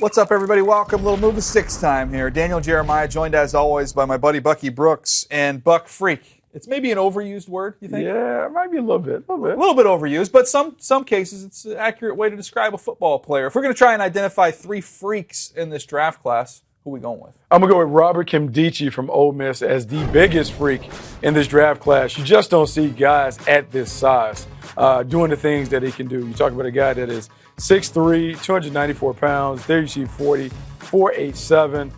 What's up, everybody? Welcome. Little Move the Sticks time here. Daniel Jeremiah, joined as always by my buddy Bucky Brooks and Buck Freak. It's maybe an overused word, you think? Yeah, it might be a little bit. A little bit overused, but some cases it's an accurate way to describe a football player. If we're going to try and identify three freaks in this draft class, who are we going with? I'm going to go with Robert Nkemdiche from Ole Miss as the biggest freak in this draft class. You just don't see guys at this size doing the things that he can do. You talk about a guy that is 6'3", 294 pounds. There you see 40, 4'8", 7".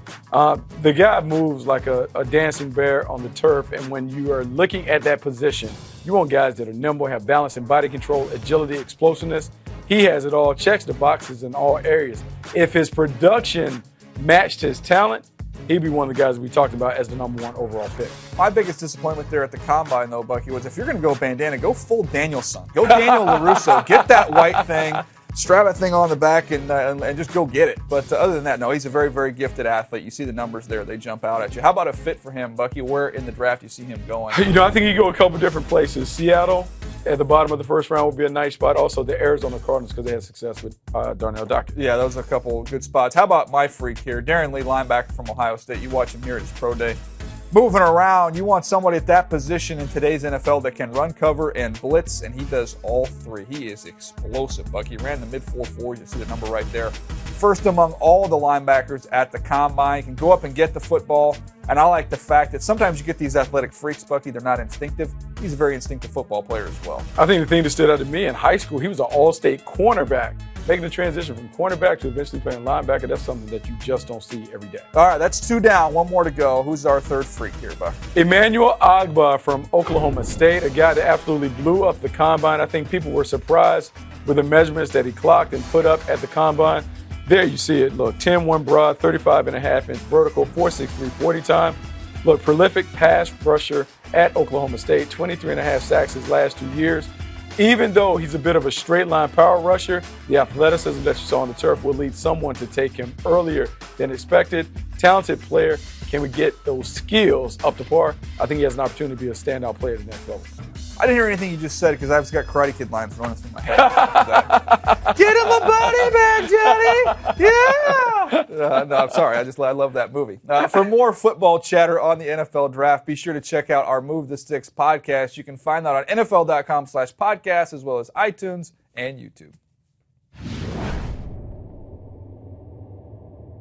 The guy moves like a dancing bear on the turf, and when you are looking at that position, you want guys that are nimble, have balance and body control, agility, explosiveness. He has it all, checks the boxes in all areas. If his production matched his talent, he'd be one of the guys we talked about as the #1 overall pick. My biggest disappointment there at the Combine, though, Bucky, was if you're going to go bandana, go full Danielson. Go Daniel LaRusso. Get that white thing, strap that thing on the back, and just go get it. But other than that, no, he's a very, very gifted athlete. You see the numbers there. They jump out at you. How about a fit for him, Bucky? Where in the draft you see him going? I think he go a couple different places. Seattle at the bottom of the first round would be a nice spot. Also, the Arizona Cardinals, because they had success with Darnell Dockett. Yeah, those are a couple good spots. How about my freak here? Darren Lee, linebacker from Ohio State. You watch him here at his pro day. Moving around, you want somebody at that position in today's NFL that can run, cover, and blitz, and he does all three. He is explosive, Bucky. He ran the mid-4.4s. You see the number right there. First among all the linebackers at the Combine. He can go up and get the football, and I like the fact that sometimes you get these athletic freaks, Bucky. They're not instinctive. He's a very instinctive football player as well. I think the thing that stood out to me in high school, he was an all-state cornerback. Making the transition from cornerback to eventually playing linebacker, that's something that you just don't see every day. All right, that's 2 down. 1 more to go. Who's our third freak here, Buck? Emanuel Aguayo from Oklahoma State, a guy that absolutely blew up the Combine. I think people were surprised with the measurements that he clocked and put up at the Combine. There you see it. Look, 10-1 broad, 35.5-inch vertical, 4.63 40 time. Look, prolific pass rusher at Oklahoma State, 23.5 sacks his last 2 years. Even though he's a bit of a straight line power rusher, the athleticism that you saw on the turf will lead someone to take him earlier than expected. Talented player. Can we get those skills up to par? I think he has an opportunity to be a standout player at the next level. I didn't hear anything you just said because I've just got Karate Kid lines running through my head. Get him a body bag, Johnny! Yeah! No, I'm sorry. I love that movie. For more football chatter on the NFL draft, be sure to check out our Move the Sticks podcast. You can find that on NFL.com/podcast as well as iTunes and YouTube.